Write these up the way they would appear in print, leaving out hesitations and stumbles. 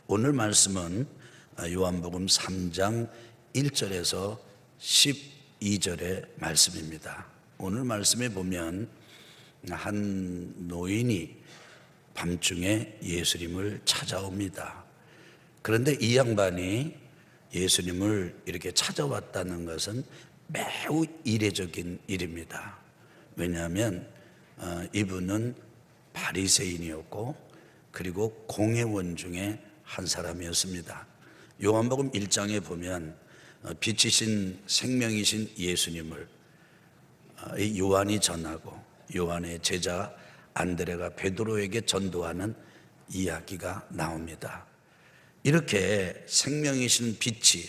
오늘 말씀은 요한복음 3장 1절에서 12절의 말씀입니다. 오늘 말씀에 보면 한 노인이 밤중에 예수님을 찾아옵니다. 그런데 이 양반이 예수님을 이렇게 찾아왔다는 것은 매우 이례적인 일입니다. 왜냐하면 이분은 바리새인이었고 그리고 공회원 중에 한 사람이었습니다. 요한복음 1장에 보면 빛이신 생명이신 예수님을 요한이 전하고 요한의 제자 안드레가 베드로에게 전도하는 이야기가 나옵니다. 이렇게 생명이신 빛이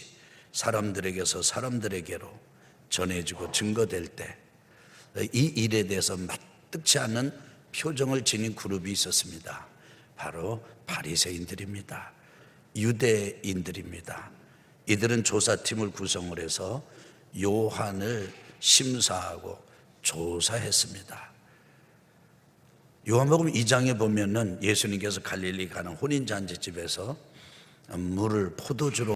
사람들에게서 사람들에게로 전해지고 증거될 때 이 일에 대해서 마뜩지 않은 표정을 지닌 그룹이 있었습니다. 바로 바리새인들입니다. 유대인들입니다. 이들은 조사팀을 구성을 해서 요한을 심사하고 조사했습니다. 요한복음 2장에 보면은 예수님께서 갈릴리 가는 혼인잔치집에서 물을 포도주로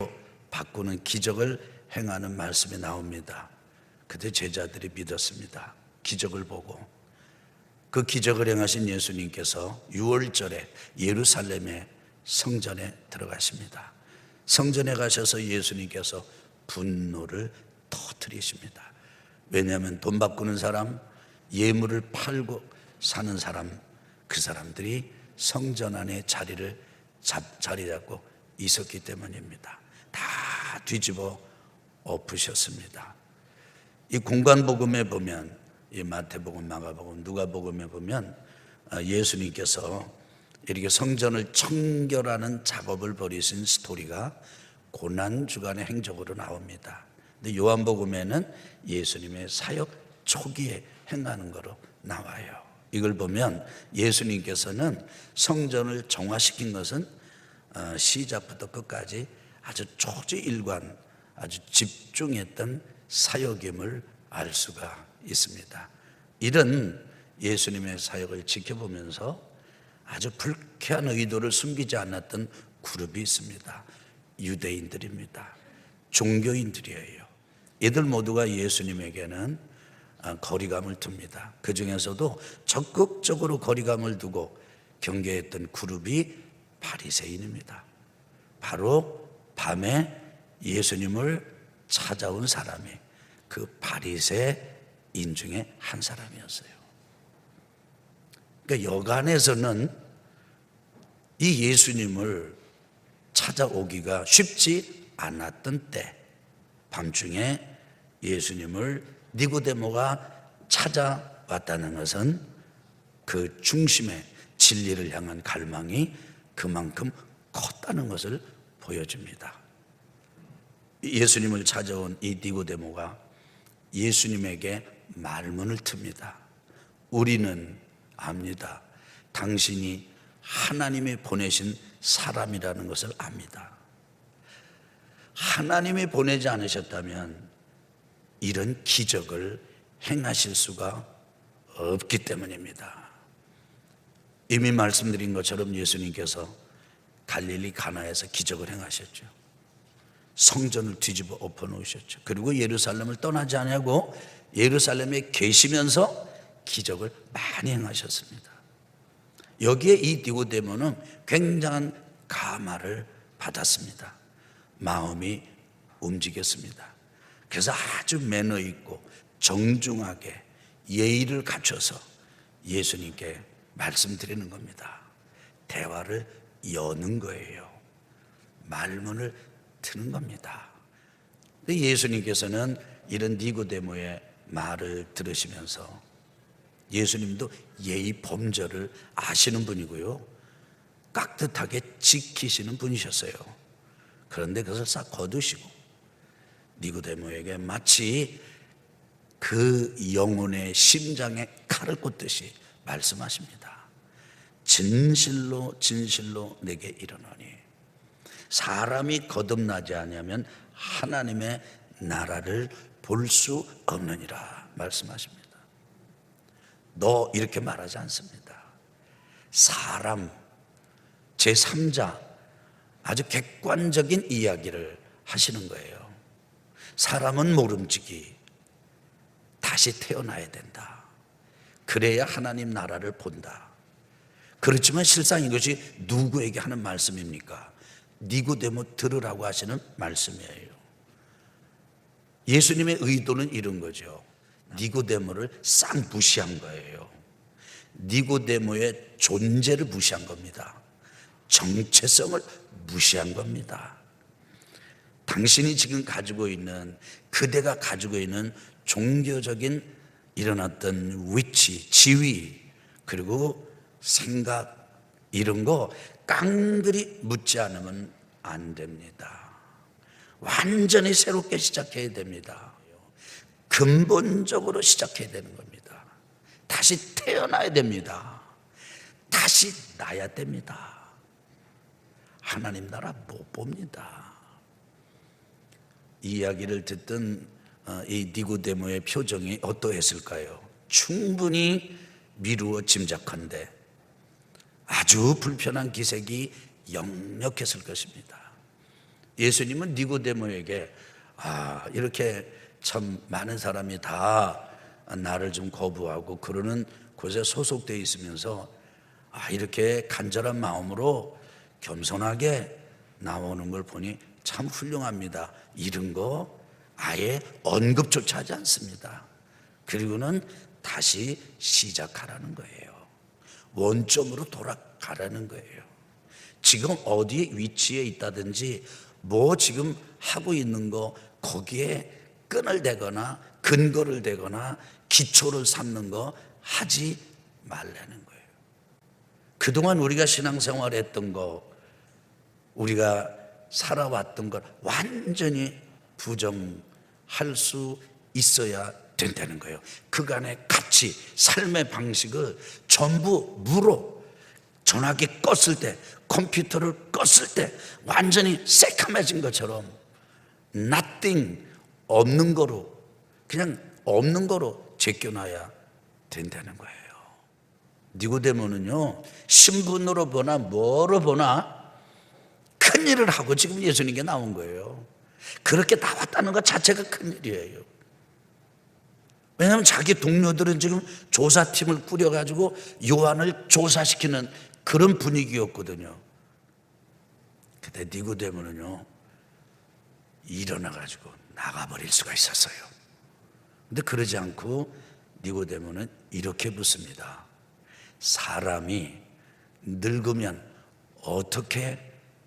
바꾸는 기적을 행하는 말씀이 나옵니다. 그때 제자들이 믿었습니다. 기적을 보고 그 기적을 행하신 예수님께서 6월절에 예루살렘의 성전에 들어가십니다. 성전에 가셔서 예수님께서 분노를 터뜨리십니다. 왜냐하면 돈 바꾸는 사람, 예물을 팔고 사는 사람, 그 사람들이 성전 안에 자리 잡고 있었기 때문입니다. 다 뒤집어 엎으셨습니다. 이 공간복음에 보면 이 마태복음, 마가복음, 누가복음에 보면 예수님께서 이렇게 성전을 청결하는 작업을 벌이신 스토리가 고난주간의 행적으로 나옵니다. 근데 요한복음에는 예수님의 사역 초기에 행하는 거로 나와요. 이걸 보면 예수님께서는 성전을 정화시킨 것은 시작부터 끝까지 아주 초지일관 아주 집중했던 사역임을 알 수가 있습니다. 이런 예수님의 사역을 지켜보면서 아주 불쾌한 의도를 숨기지 않았던 그룹이 있습니다. 유대인들입니다. 종교인들이에요. 이들 모두가 예수님에게는 거리감을 둡니다. 그 중에서도 적극적으로 거리감을 두고 경계했던 그룹이 바리새인입니다. 바로 밤에 예수님을 찾아온 사람이 그 바리새인 중에 한 사람이었어요. 그러니까 여간에서는 이 예수님을 찾아오기가 쉽지 않았던 때, 밤중에 예수님을 니고데모가 찾아왔다는 것은 그 중심의 진리를 향한 갈망이 그만큼 컸다는 것을 보여줍니다. 예수님을 찾아온 이 니고데모가 예수님에게 말문을 틉니다. 우리는 압니다. 당신이 하나님이 보내신 사람이라는 것을 압니다. 하나님이 보내지 않으셨다면 이런 기적을 행하실 수가 없기 때문입니다. 이미 말씀드린 것처럼 예수님께서 갈릴리 가나에서 기적을 행하셨죠. 성전을 뒤집어 엎어놓으셨죠. 그리고 예루살렘을 떠나지 않고 예루살렘에 계시면서 기적을 많이 행하셨습니다. 여기에 이 니고데모는 굉장한 감화를 받았습니다. 마음이 움직였습니다. 그래서 아주 매너 있고 정중하게 예의를 갖춰서 예수님께 말씀드리는 겁니다. 대화를 여는 거예요. 말문을 트는 겁니다. 예수님께서는 이런 니고데모의 말을 들으시면서 예수님도 예의 범절을 아시는 분이고요, 깍듯하게 지키시는 분이셨어요. 그런데 그것을 싹 거두시고 니고데모에게 마치 그 영혼의 심장에 칼을 꽂듯이 말씀하십니다. 진실로 진실로 내게 이르노니 사람이 거듭나지 않으면 하나님의 나라를 볼 수 없느니라 말씀하십니다. 너 이렇게 말하지 않습니다. 사람, 제3자, 아주 객관적인 이야기를 하시는 거예요. 사람은 모름지기 다시 태어나야 된다. 그래야 하나님 나라를 본다. 그렇지만 실상 이것이 누구에게 하는 말씀입니까? 니고데모 들으라고 하시는 말씀이에요. 예수님의 의도는 이런 거죠. 니고데모를 싹 무시한 거예요. 니고데모의 존재를 무시한 겁니다. 정체성을 무시한 겁니다. 당신이 지금 가지고 있는, 그대가 가지고 있는 종교적인 이런 어떤 위치, 지위, 그리고 생각, 이런 거 깡그리 묻지 않으면 안 됩니다. 완전히 새롭게 시작해야 됩니다. 근본적으로 시작해야 되는 겁니다. 다시 태어나야 됩니다. 다시 나야 됩니다. 하나님 나라 못 봅니다. 이 이야기를 듣던 이 니고데모의 표정이 어떠했을까요? 충분히 미루어 짐작한데 아주 불편한 기색이 역력했을 것입니다. 예수님은 니고데모에게 이렇게 참 많은 사람이 다 나를 좀 거부하고 그러는 곳에 소속되어 있으면서 이렇게 간절한 마음으로 겸손하게 나오는 걸 보니 참 훌륭합니다. 이런 거 아예 언급조차 하지 않습니다. 그리고는 다시 시작하라는 거예요. 원점으로 돌아가라는 거예요. 지금 어디 위치에 있다든지 뭐 지금 하고 있는 거 거기에 끈을 대거나 근거를 대거나 기초를 삼는 거 하지 말라는 거예요. 그동안 우리가 신앙생활 했던 거, 우리가 살아왔던 걸 완전히 부정할 수 있어야 된다는 거예요. 그간의 가치, 삶의 방식을 전부 무로, 전화기 껐을 때, 컴퓨터를 껐을 때 완전히 새카매진 것처럼 nothing, 없는 거로, 그냥 없는 거로 제껴놔야 된다는 거예요. 니고데모는요, 신분으로 보나 뭐로 보나 큰일을 하고 지금 예수님께 나온 거예요. 그렇게 나왔다는 것 자체가 큰일이에요. 왜냐하면 자기 동료들은 지금 조사팀을 꾸려가지고 요한을 조사시키는 그런 분위기였거든요. 그때 니고데모는요, 일어나가지고 나가버릴 수가 있었어요. 근데 그러지 않고 니고데모는 이렇게 묻습니다. 사람이 늙으면 어떻게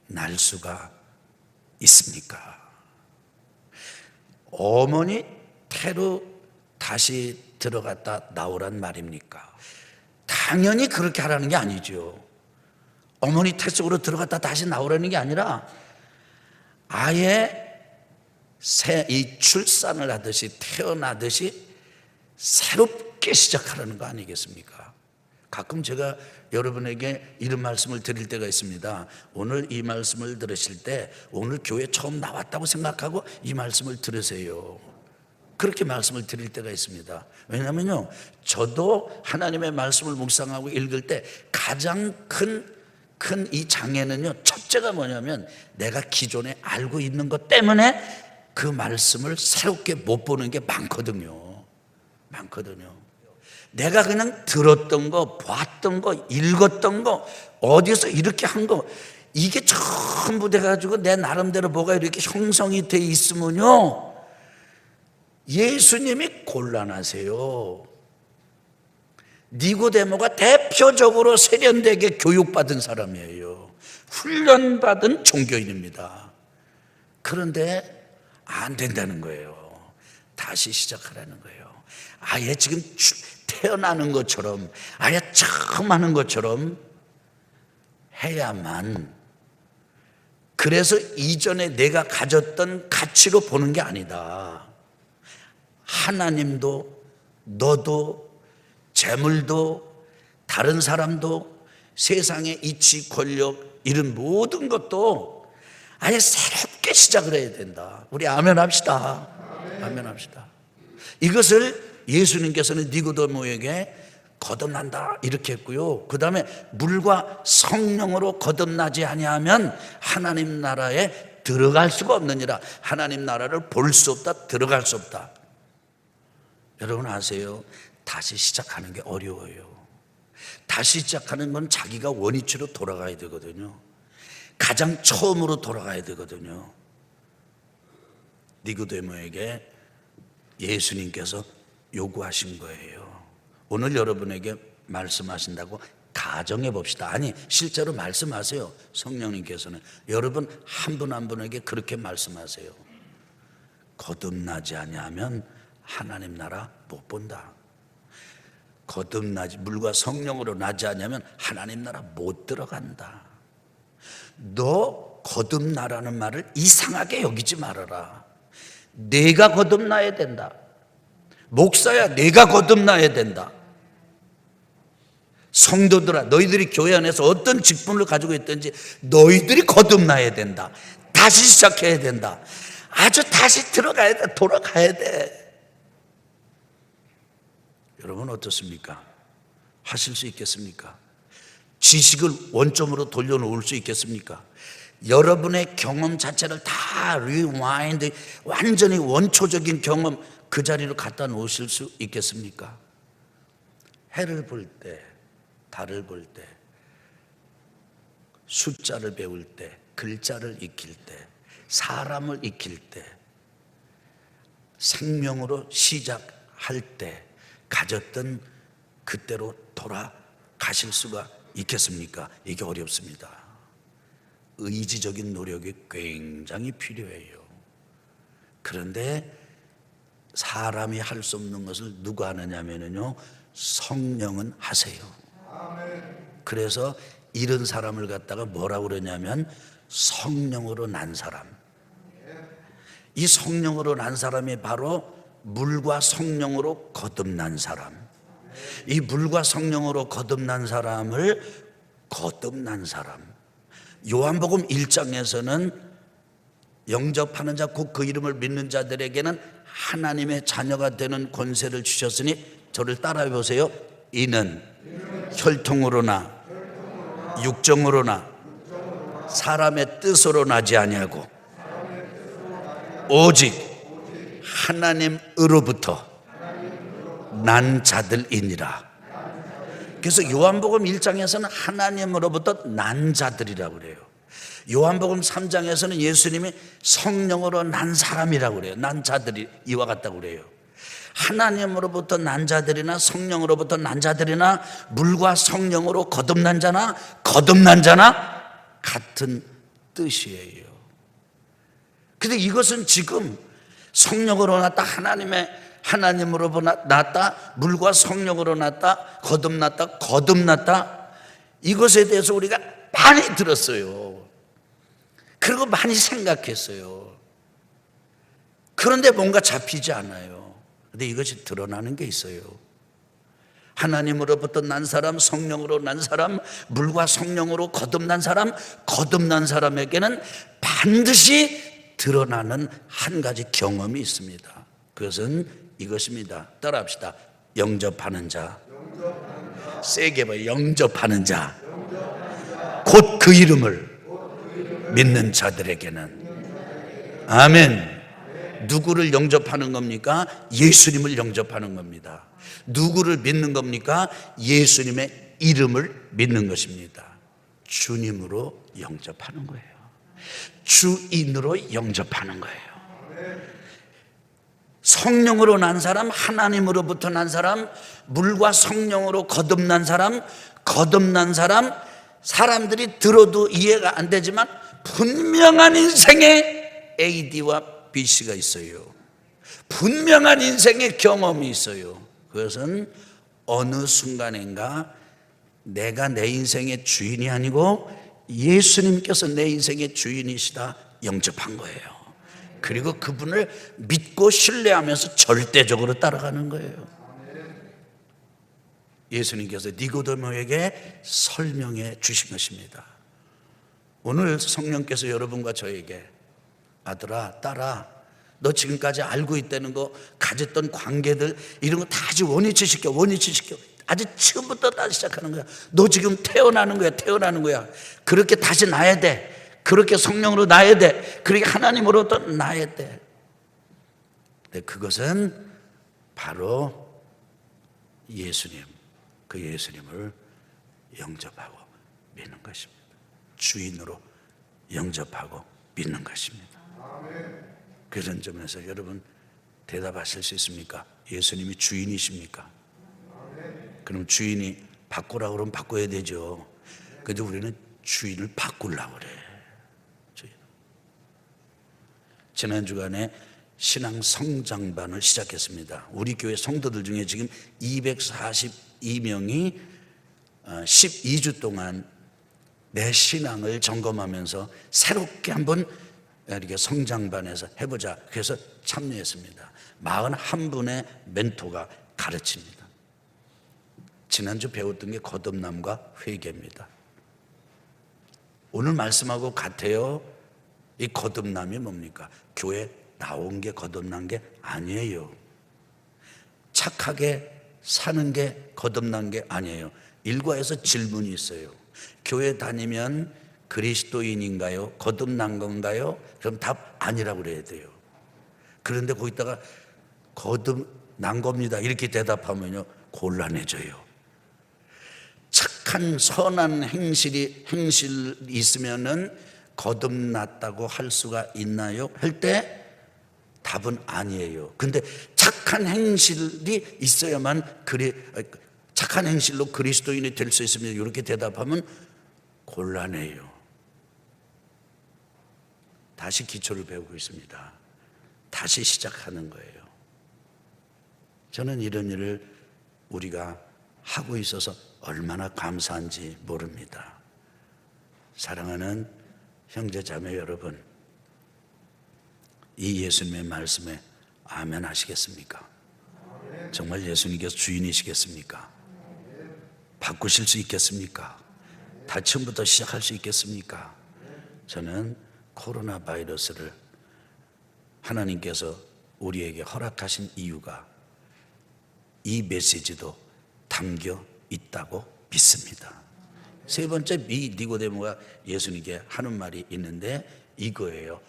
날 수가 있습니까? 어머니 태로 다시 들어갔다 나오란 말입니까? 당연히 그렇게 하라는 게 아니죠. 어머니 태 속으로 들어갔다 다시 나오라는 게 아니라 아예 이 출산을 하듯이 태어나듯이 새롭게 시작하라는 거 아니겠습니까? 가끔 제가 여러분에게 이런 말씀을 드릴 때가 있습니다. 오늘 이 말씀을 들으실 때 오늘 교회 처음 나왔다고 생각하고 이 말씀을 들으세요. 그렇게 말씀을 드릴 때가 있습니다. 왜냐하면요, 저도 하나님의 말씀을 묵상하고 읽을 때 가장 큰 이 장애는요, 첫째가 뭐냐면 내가 기존에 알고 있는 것 때문에 그 말씀을 새롭게 못 보는 게 많거든요. 내가 그냥 들었던 거, 봤던 거, 읽었던 거, 어디서 이렇게 한 거, 이게 전부 돼가지고 내 나름대로 뭐가 이렇게 형성이 돼 있으면요, 예수님이 곤란하세요. 니고데모가 대표적으로 세련되게 교육받은 사람이에요. 훈련받은 종교인입니다. 그런데 안 된다는 거예요. 다시 시작하라는 거예요. 아예 지금 태어나는 것처럼, 아예 처음 하는 것처럼 해야만. 그래서 이전에 내가 가졌던 가치로 보는 게 아니다. 하나님도, 너도, 재물도, 다른 사람도, 세상의 이치, 권력, 이런 모든 것도 아예 새롭게 시작을 해야 된다. 우리 아멘 합시다. 아멘 합시다. 이것을 예수님께서는 니고데모에게 거듭난다 이렇게 했고요. 그 다음에 물과 성령으로 거듭나지 아니하면 하나님 나라에 들어갈 수가 없느니라. 하나님 나라를 볼 수 없다, 들어갈 수 없다. 여러분 아세요? 다시 시작하는 게 어려워요. 다시 시작하는 건 자기가 원위치로 돌아가야 되거든요. 가장 처음으로 돌아가야 되거든요. 니고데모에게 예수님께서 요구하신 거예요. 오늘 여러분에게 말씀하신다고 가정해 봅시다. 아니 실제로 말씀하세요. 성령님께서는 여러분 한 분 한 분에게 그렇게 말씀하세요. 거듭나지 아니하면 하나님 나라 못 본다. 거듭나지 물과 성령으로 나지 않으면 하나님 나라 못 들어간다. 너 거듭나라는 말을 이상하게 여기지 말아라. 내가 거듭나야 된다. 목사야 내가 거듭나야 된다. 성도들아 너희들이 교회 안에서 어떤 직분을 가지고 있든지 너희들이 거듭나야 된다. 다시 시작해야 된다. 아주 다시 들어가야 돼. 돌아가야 돼. 여러분 어떻습니까? 하실 수 있겠습니까? 지식을 원점으로 돌려놓을 수 있겠습니까? 여러분의 경험 자체를 다 리와인드 완전히 원초적인 경험 그 자리로 갖다 놓으실 수 있겠습니까? 해를 볼 때, 달을 볼 때, 숫자를 배울 때, 글자를 익힐 때, 사람을 익힐 때, 생명으로 시작할 때 가졌던 그때로 돌아가실 수가 있겠습니까? 이게 어렵습니다. 의지적인 노력이 굉장히 필요해요. 그런데 사람이 할 수 없는 것을 누가 하느냐면요, 성령은 하세요. 그래서 이런 사람을 갖다가 뭐라고 그러냐면 성령으로 난 사람. 이 성령으로 난 사람이 바로 물과 성령으로 거듭난 사람. 이 물과 성령으로 거듭난 사람을 거듭난 사람. 요한복음 1장에서는 영접하는 자 곧 그 이름을 믿는 자들에게는 하나님의 자녀가 되는 권세를 주셨으니 저를 따라해 보세요. 이는 혈통으로나 육정으로나 사람의 뜻으로 나지 아니하고 오직 하나님으로부터 난 자들이니라. 그래서 요한복음 1장에서는 하나님으로부터 난 자들이라고 그래요. 요한복음 3장에서는 예수님이 성령으로 난 사람이라고 그래요. 난 자들이 이와 같다고 그래요. 하나님으로부터 난 자들이나 성령으로부터 난 자들이나 물과 성령으로 거듭난 자나 같은 뜻이에요. 근데 이것은 지금 성령으로 났다, 하나님으로 났다, 물과 성령으로 났다, 거듭났다 이것에 대해서 우리가 많이 들었어요. 그리고 많이 생각했어요. 그런데 뭔가 잡히지 않아요. 근데 이것이 드러나는 게 있어요. 하나님으로부터 난 사람, 성령으로 난 사람, 물과 성령으로 거듭난 사람에게는 반드시 드러나는 한 가지 경험이 있습니다. 그것은 이것입니다. 따라합시다. 영접하는 자. 세게 봐요. 영접하는 자. 곧 그 이름을 믿는 자들에게는. 아멘. 누구를 영접하는 겁니까? 예수님을 영접하는 겁니다. 누구를 믿는 겁니까? 예수님의 이름을 믿는 것입니다. 주님으로 영접하는 거예요. 주인으로 영접하는 거예요. 성령으로 난 사람, 하나님으로부터 난 사람, 물과 성령으로 거듭난 사람, 사람들이 들어도 이해가 안 되지만 분명한 인생에 AD와 BC가 있어요. 분명한 인생의 경험이 있어요. 그것은 어느 순간인가 내가 내 인생의 주인이 아니고 예수님께서 내 인생의 주인이시다 영접한 거예요. 그리고 그분을 믿고 신뢰하면서 절대적으로 따라가는 거예요. 예수님께서 니고데모에게 설명해 주신 것입니다. 오늘 성령께서 여러분과 저에게 아들아, 딸아, 너 지금까지 알고 있다는 거, 가졌던 관계들 이런 거 다 원위치시켜. 아주 처음부터 다시 시작하는 거야. 너 지금 태어나는 거야. 태어나는 거야. 그렇게 다시 나야 돼. 그렇게 성령으로 나야 돼. 그렇게 하나님으로부터 나야 돼. 근데 그것은 바로 예수님, 그 예수님을 영접하고 믿는 것입니다. 주인으로 영접하고 믿는 것입니다. 그런 점에서 여러분 대답하실 수 있습니까? 예수님이 주인이십니까? 그럼 주인이 바꾸라고 그러면 바꿔야 되죠. 근데 우리는 주인을 바꾸려고 그래. 지난 주간에 신앙 성장반을 시작했습니다. 우리 교회 성도들 중에 지금 242명이 12주 동안 내 신앙을 점검하면서 새롭게 한번 이렇게 성장반에서 해보자. 그래서 참여했습니다. 41분의 멘토가 가르칩니다. 지난주 배웠던 게 거듭남과 회개입니다. 오늘 말씀하고 같아요. 이 거듭남이 뭡니까? 교회 나온 게 거듭난 게 아니에요. 착하게 사는 게 거듭난 게 아니에요. 일과에서 질문이 있어요. 교회 다니면 그리스도인인가요? 거듭난 건가요? 그럼 답 아니라고 그래야 돼요. 그런데 거기다가 거듭난 겁니다 이렇게 대답하면요 곤란해져요. 착한 선한 행실이 있으면은 거듭났다고 할 수가 있나요? 할 때 답은 아니에요. 근데 착한 행실이 있어야만 착한 행실로 그리스도인이 될 수 있습니다 이렇게 대답하면 곤란해요. 다시 기초를 배우고 있습니다. 다시 시작하는 거예요. 저는 이런 일을 우리가 하고 있어서 얼마나 감사한지 모릅니다. 사랑하는 형제 자매 여러분, 이 예수님의 말씀에 아멘 하시겠습니까? 정말 예수님께서 주인이시겠습니까? 바꾸실 수 있겠습니까? 다 처음부터 시작할 수 있겠습니까? 저는 코로나 바이러스를 하나님께서 우리에게 허락하신 이유가 이 메시지도 담겨 있다고 믿습니다. 세 번째, 니고데모가 예수님께 하는 말이 있는데 이거예요.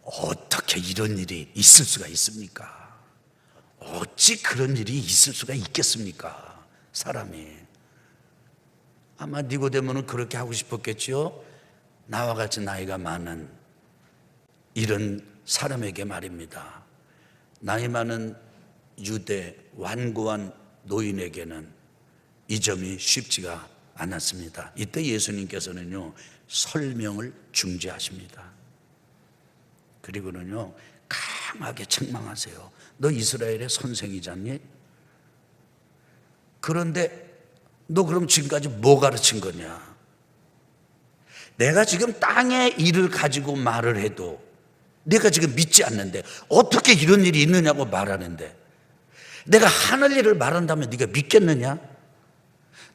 어떻게 이런 일이 있을 수가 있습니까? 어찌 그런 일이 있을 수가 있겠습니까? 사람이. 아마 니고데모는 그렇게 하고 싶었겠지요. 나와 같이 나이가 많은 이런 사람에게 말입니다. 나이 많은 유대 완고한 노인에게는 이 점이 쉽지가 않았습니다. 이때 예수님께서는요 설명을 중지하십니다. 그리고는요 강하게 책망하세요. 너 이스라엘의 선생이잖니? 그런데 너 그럼 지금까지 뭐 가르친 거냐? 내가 지금 땅의 일을 가지고 말을 해도 내가 지금 믿지 않는데 어떻게 이런 일이 있느냐고 말하는데 내가 하늘 일을 말한다면 네가 믿겠느냐?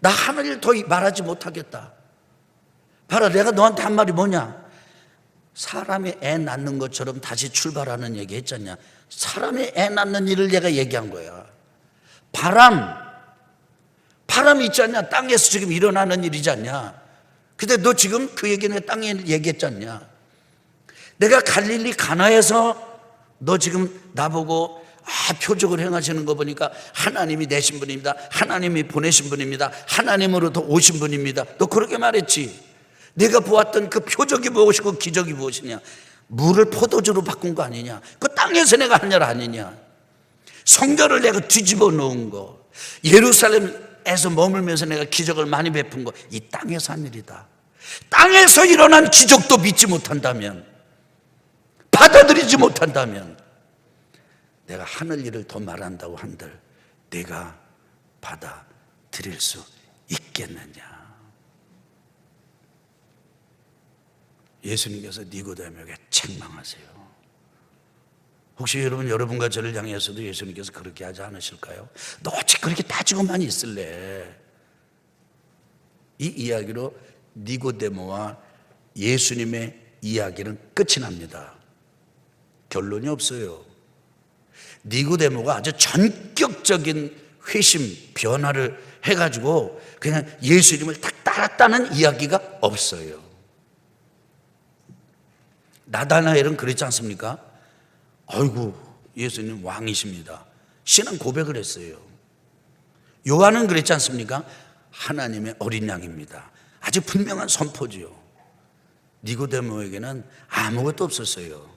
나 하늘 일 더 말하지 못하겠다. 봐라, 내가 너한테 한 말이 뭐냐? 사람이 애 낳는 것처럼 다시 출발하는 얘기 했잖냐? 사람이 애 낳는 일을 내가 얘기한 거야. 바람이 있지 않냐? 땅에서 지금 일어나는 일이지 않냐? 근데 너 지금 그 얘기는 땅에 얘기했지 않냐? 내가 갈릴리 가나에서 너 지금 나보고 표적을 행하시는 거 보니까 하나님이 내신 분입니다. 하나님이 보내신 분입니다. 하나님으로부터 오신 분입니다. 너 그렇게 말했지. 내가 보았던 그 표적이 무엇이고 기적이 무엇이냐? 물을 포도주로 바꾼 거 아니냐? 그 땅에서 내가 한 일 아니냐? 성전을 내가 뒤집어 놓은 거, 예루살렘에서 머물면서 내가 기적을 많이 베푼 거, 이 땅에서 한 일이다. 땅에서 일어난 기적도 믿지 못한다면, 받아들이지 못한다면 내가 하늘 일을 더 말한다고 한들 내가 받아들일 수 있겠느냐? 예수님께서 니고데모에게 책망하세요. 혹시 여러분과 저를 향해서도 예수님께서 그렇게 하지 않으실까요? 너 어찌 그렇게 따지고만 있을래? 이 이야기로 니고데모와 예수님의 이야기는 끝이 납니다. 결론이 없어요. 니고데모가 아주 전격적인 회심, 변화를 해가지고 그냥 예수 이름을 딱 따랐다는 이야기가 없어요. 나다나엘은 그랬지 않습니까? 아이고, 예수님 왕이십니다. 신앙 고백을 했어요. 요한은 그랬지 않습니까? 하나님의 어린 양입니다. 아주 분명한 선포지요. 니고데모에게는 아무것도 없었어요.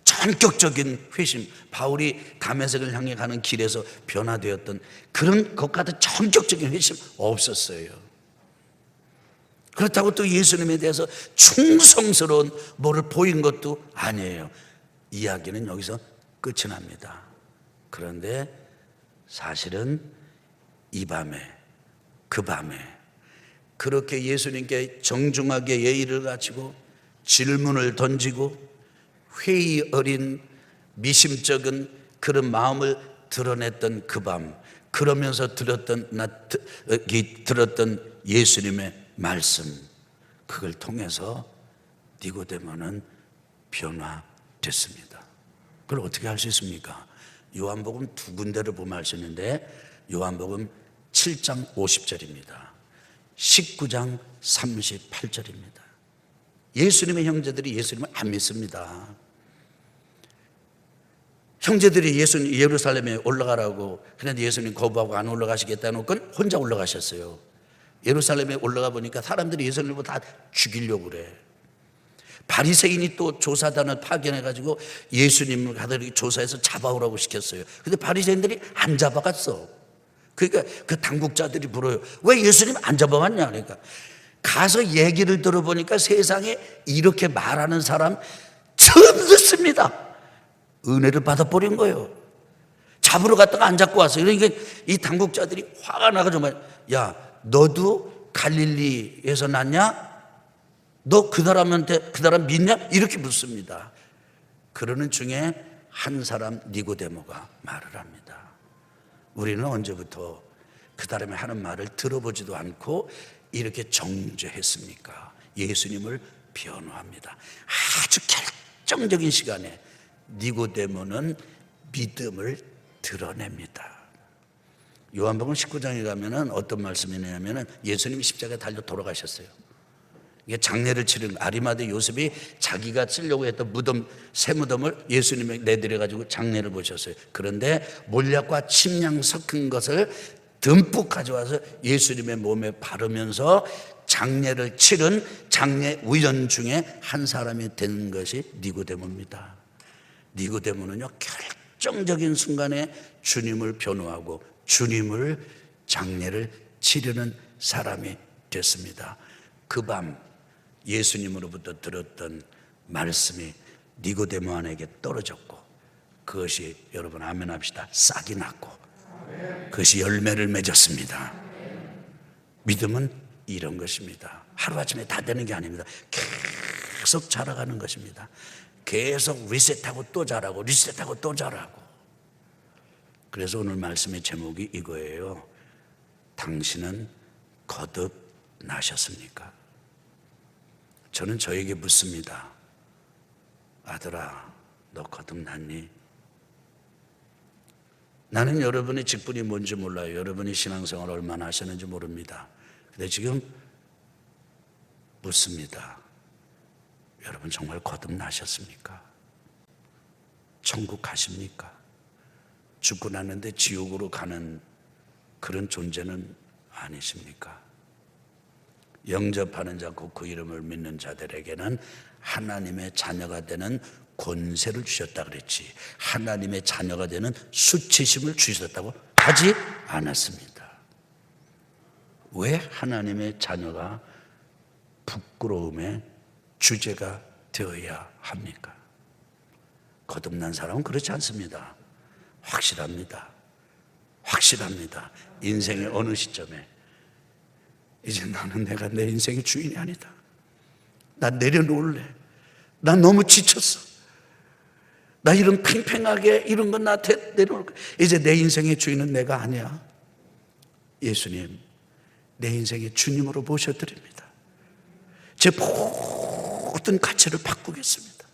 전격적인 회심, 바울이 다메섹을 향해 가는 길에서 변화되었던 그런 것 같은 전격적인 회심 없었어요. 그렇다고 또 예수님에 대해서 충성스러운 뭐를 보인 것도 아니에요. 이야기는 여기서 끝이 납니다. 그런데 사실은 이 밤에, 그 밤에 그렇게 예수님께 정중하게 예의를 갖추고 질문을 던지고 회의 어린 미심쩍은 그런 마음을 드러냈던 그 밤, 그러면서 들었던 예수님의 말씀, 그걸 통해서 니고데모는 변화됐습니다. 그걸 어떻게 할 수 있습니까? 요한복음 두 군데를 보면 알 수 있는데, 요한복음 7장 50절입니다. 19장 38절입니다. 예수님의 형제들이 예수님을 안 믿습니다. 형제들이 예수님 예루살렘에 올라가라고, 그런데 예수님 거부하고 안 올라가시겠다는 놓고 혼자 올라가셨어요. 예루살렘에 올라가 보니까 사람들이 예수님을 다 죽이려고 그래. 바리새인이 또 조사단을 파견해가지고 예수님을 가다가 조사해서 잡아오라고 시켰어요. 근데 바리새인들이 안 잡아갔어. 그러니까 그 당국자들이 물어요. 왜 예수님 안 잡아왔냐? 그러니까 가서 얘기를 들어보니까 세상에 이렇게 말하는 사람 처음 듣습니다. 은혜를 받아버린 거예요. 잡으러 갔다가 안 잡고 왔어요. 그러니까 이 당국자들이 화가 나가지고, 야, 너도 갈릴리에서 났냐? 너 그 사람한테 그 사람 믿냐? 이렇게 묻습니다. 그러는 중에 한 사람 니고데모가 말을 합니다. 우리는 언제부터 그 사람이 하는 말을 들어보지도 않고 이렇게 정죄했습니까? 예수님을 변호합니다. 아주 결정적인 시간에 니고데모는 믿음을 드러냅니다. 요한복음 19장에 가면은 어떤 말씀이 있냐면은 예수님이 십자가에 달려 돌아가셨어요. 이게 장례를 치른 아리마대 요셉이 자기가 쓰려고 했던 무덤, 새 무덤을 예수님에 내드려가지고 장례를 보셨어요. 그런데 몰약과 침향 섞은 것을 듬뿍 가져와서 예수님의 몸에 바르면서 장례를 치른 장례 위원 중에 한 사람이 된 것이 니고데모입니다. 니고데모는요, 결정적인 순간에 주님을 변호하고 주님을 장례를 치르는 사람이 됐습니다. 그 밤 예수님으로부터 들었던 말씀이 니고데모 안에게 떨어졌고, 그것이 여러분 아멘 합시다, 싹이 났고 그것이 열매를 맺었습니다. 믿음은 이런 것입니다. 하루아침에 다 되는 게 아닙니다. 계속 자라가는 것입니다. 계속 리셋하고 또 자라고, 리셋하고 또 자라고. 그래서 오늘 말씀의 제목이 이거예요. 당신은 거듭나셨습니까? 저는 저에게 묻습니다. 아들아, 너 거듭났니? 나는 여러분의 직분이 뭔지 몰라요. 여러분이 신앙생활을 얼마나 하셨는지 모릅니다. 근데 지금 묻습니다. 여러분 정말 거듭나셨습니까? 천국 가십니까? 죽고 났는데 지옥으로 가는 그런 존재는 아니십니까? 영접하는 자, 곧 그 이름을 믿는 자들에게는 하나님의 자녀가 되는 권세를 주셨다 그랬지, 하나님의 자녀가 되는 수치심을 주셨다고 하지 않았습니다. 왜 하나님의 자녀가 부끄러움의 주제가 되어야 합니까? 거듭난 사람은 그렇지 않습니다. 확실합니다. 확실합니다. 인생의 어느 시점에 이제 나는 내가 내 인생의 주인이 아니다. 나 내려놓을래. 나 너무 지쳤어. 나 이런 팽팽하게 이런 건 나한테 내려놓을 거야. 이제 내 인생의 주인은 내가 아니야. 예수님, 내 인생의 주님으로 모셔드립니다. 제 모든 가치를 바꾸겠습니다.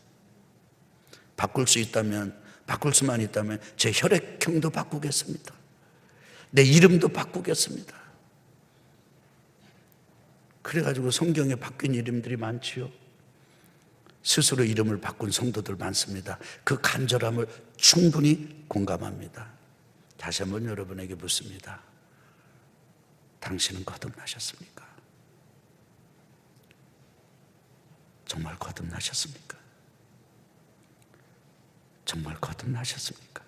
바꿀 수 있다면, 바꿀 수만 있다면 제 혈액형도 바꾸겠습니다. 내 이름도 바꾸겠습니다. 그래가지고 성경에 바뀐 이름들이 많지요. 스스로 이름을 바꾼 성도들 많습니다. 그 간절함을 충분히 공감합니다. 다시 한번 여러분에게 묻습니다. 당신은 거듭나셨습니까? 정말 거듭나셨습니까? 정말 거듭나셨습니까?